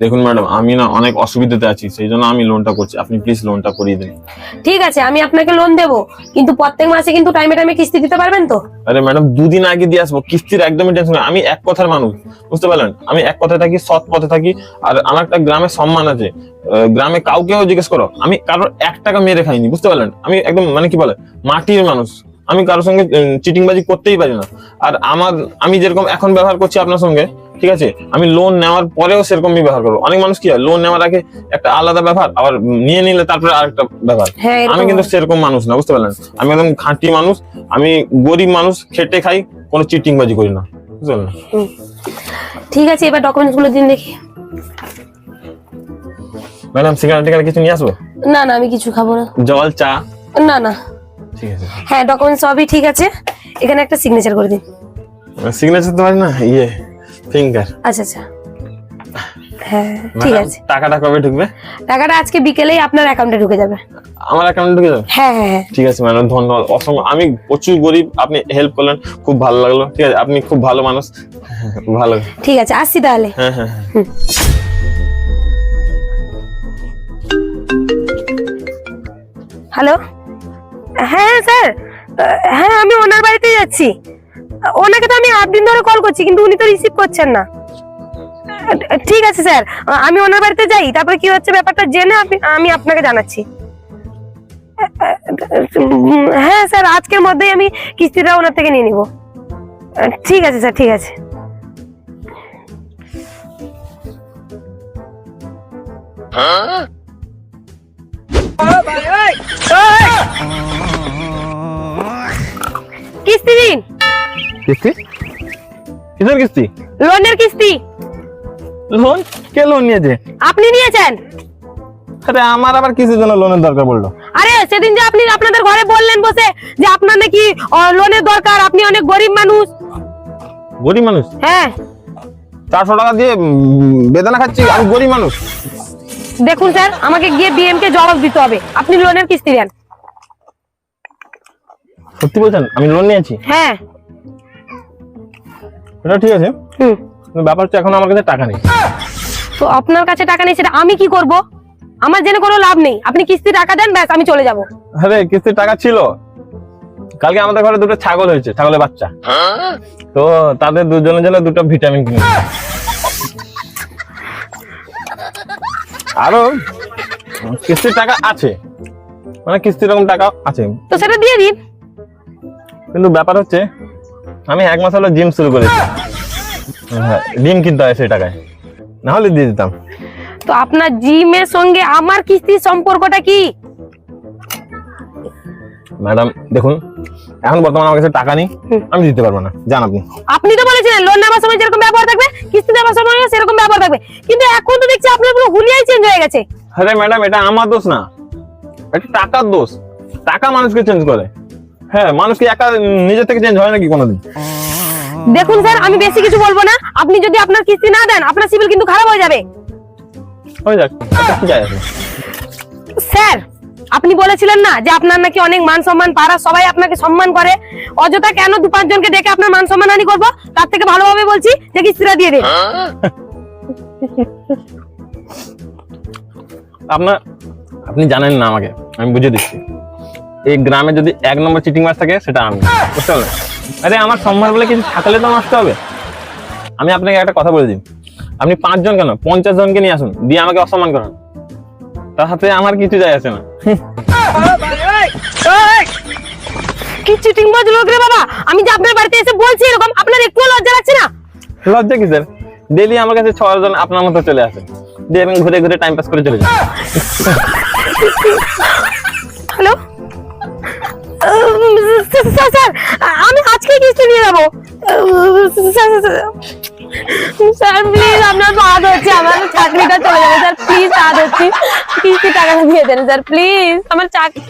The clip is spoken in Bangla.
দেখুন ম্যাডাম, আমি না অনেক অসুবিধাতে আছি, সেই জন্য আমি লোনটা করছি। আপনি প্লিজ লোনটা করিয়ে দিন। ঠিক আছে, আমি আপনাকে লোন দেবো, কিন্তু প্রত্যেক মাসে কিন্তু টাইমে টাইমে কিস্তি দিতে পারবেন তো? আরে ম্যাডাম, দুদিন আগে দিয়ে আসবো, কিস্তির একদমই টেনশন নেই। আমি এক কথার মানুষ, বুঝতে পারলেন? আমি এক কথায় থাকি, সৎ পথে থাকি, আর আমার একটা গ্রামের সম্মান আছে। গ্রামে কাউকেও জিজ্ঞেস করো, আমি কারোর 1 টাকা মেরে খাইনি, বুঝতে পারলেন? আমি একদম মানে কি বলে মাটির মানুষ। আমি কারোর সঙ্গে চিটিংবাজি করতেই পারি না। আর আমি যেরকম এখন ব্যবহার করছি আপনার সঙ্গে, ঠিক আছে, আমি লোন নেওয়ার পরেও সেরকমই ব্যবহার করবো। অনেক মানুষ কি হয়, লোন নেওয়ার আগে একটা আলাদা ব্যাপার, আবার নিয়ে নিলে তারপরে আরেকটা ব্যাপার। আমি কিন্তু সেরকম মানুষ না, বুঝতে পারলেন? আমি একদম খাঁটি মানুষ, আমি গরিব মানুষ, খেটে খাই, কোনো চিটিংবাজি করি না, বুঝতে পারলেন? ঠিক আছে, এবার ডকুমেন্টস গুলো দিন দেখি। ম্যাডাম, সিগারেট কিছু নিয়ে আসবো? না না, আমি কিছু খাবো না। জল, চা? না না। ঠিক আছে। হ্যাঁ, ডকুমেন্টস সবই ঠিক আছে, এখানে একটা সিগনেচার করে দিন। সিগনেচার তো হয় না, ফিঙ্গার। আচ্ছা আচ্ছা, হ্যাঁ ঠিক আছে। টাকাটা কবে ঢুকবে? টাকাটা আজকে বিকেলেই আপনার অ্যাকাউন্টে ঢুকে যাবে। আমার অ্যাকাউন্টে ঢুকে যাবে? হ্যাঁ হ্যাঁ হ্যাঁ। ঠিক আছে ম্যাডাম, ধন্যবাদ অসংখ্য। আমি প্রচুর গরিব, আপনি হেল্প করলেন, খুব ভালো লাগলো। ঠিক আছে, আপনি খুব ভালো মানুষ। ভালো, ঠিক আছে, আসছি তাহলে। হ্যাঁ হ্যাঁ। হ্যালো, হ্যাঁ স্যার, হ্যাঁ আমি ওনার বাড়িতে যাচ্ছি। ওনাকে তো আমি 8 দিন ধরে কল করছি, কিন্তু উনি তো রিসিভ করছেন না। ঠিক আছে স্যার, আমি ওনার বাড়িতে যাই, তারপরে কি হচ্ছে ব্যাপারটা জেনে আমি আপনাকে জানাচ্ছি। হ্যাঁ স্যার, আজকের মধ্যেই আমি কিস্তিটা ওনার থেকে নিয়ে নিব। ঠিক আছে স্যার, ঠিক আছে। কিস্তি দিন। কিস্তি? কিসের কিস্তি? লোনের কিস্তি। লোন? কে লোন নিয়েছে? আপনি নিয়েছেন। আরে আমার আবার কিসের জন্য লোনের দরকার পড়লো? আরে সেদিন যে আপনি আপনাদের ঘরে বললেন বসে যে আপনার নাকি লোনের দরকার, আপনি অনেক গরিব মানুষ। গরিব মানুষ? হ্যাঁ। 400 টাকা দিয়ে বেদনা খাচ্ছি, আমি গরিব মানুষ? দেখুন স্যার, আমাকে গিয়ে বিএম কে জবাব দিতে হবে। আপনি লোনের কিস্তি দেন। সত্যি বলছেন আমি লোন নিয়েছি? হ্যাঁ। এটা ঠিক আছে, ব্যাপার হচ্ছে এখন আমার কাছে টাকা নেই। তো আপনার কাছে টাকা নেই, সেটা আমি কি করব? আমার জেনে কোনো লাভ নেই। আপনি কিস্তি টাকা দেন, ব্যাস আমি চলে যাব। আরে কিস্তির টাকা ছিল, কালকে আমাদের ঘরে 2টো ছাগল হয়েছে, ছাগলের বাচ্চা, তো তাদের দুজনের জন্য 2টো ভিটামিন কিনে, আরো কিস্তির টাকা আছে, মানে কিস্তির রকম টাকা আছে, তো সেটা দিয়ে দিন। কিন্তু ব্যাপার হচ্ছে আমি 1 মাস হলো জিম শুরু করেছি। হ্যাঁ, ডিম কিনতে হয় সেই টাকায়, না হলে দিয়ে দিতাম। তো আপনার জিমের সঙ্গে আমার কিস্তির সম্পর্কটা কি? ম্যাডাম দেখুন, এখন বর্তমানে আমার কাছে টাকা নেই, আমি দিতে পারবো না, জান আপনি। আপনি তো বলেছিলেন লোন নেওয়ার সময় যেরকম ব্যবহার থাকবে, কিস্তি দেওয়ার সময় সেরকম ব্যবহার থাকবে, কিন্তু এখন তো দেখছি আপনার পুরো হুলিয়াই চেঞ্জ হয়ে গেছে। আরে ম্যাডাম, এটা আমার দোষ না, এটা টাকার দোষ। টাকা মানুষকে চেঞ্জ করে। হ্যাঁ, মানুষ কি একা নিজে থেকে চেঞ্জ হয় নাকি কোনোদিন? দেখুন স্যার, আমি বেশি কিছু বলবো না। আপনি যদি আপনার কিস্তি না দেন, আপনার সিভিল কিন্তু খারাপ হয়ে যাবে। হয়ে যাক, কি যায় আসে? স্যার, আপনি বলেছিলেন না যে আপনার নাকি অনেক মান সম্মান, পাড়া সবাই আপনাকে সম্মান করে। অযথা কেন 2-5 জনকে ডেকে আপনার মান সম্মান হানি করবো? তার থেকে ভালোভাবে বলছি যে কিস্তিটা দিয়ে দিন। আপনি জানেন না আমাকে, আমি বুঝে দিচ্ছি। এই গ্রামে যদি 1 নম্বর চিটিং মার থাকে, সেটা আমি, বুঝতে পারলেন? আরে আমার সম্মান বলে কিছু থাকলে তো নষ্ট হবে। আমি আপনাকে একটা কথা বলে দিই, আপনি 5 জন কেন 50 জনকে নিয়ে আসুন, দিয়ে আমাকে অসম্মান করেন, তার সাথে আমার কিছু যায় আসে না। কি চিটিং বাজ লোক রে বাবা! আমি যে আপনার বাড়িতে এসে বলছি এরকম, আপনার একটু লজ্জা লাগছে না? লজ্জা কি স্যার? ডেইলি আমার কাছে 6 জন আপনার মতো চলে আসে, দিয়ে এবং ঘুরে ঘুরে টাইম পাস করে চলে যায়। হ্যালো স্যার, আমি আজকে কিস্তি দিয়ে যাবো। স্যার প্লিজ, আপনার পা ধরছি, আমার চাকরিটা চলে যাবে স্যার, প্লিজ পা ধরছি, কিস্তি টাকাটা দিয়ে দেন স্যার প্লিজ, আমার চাকরি।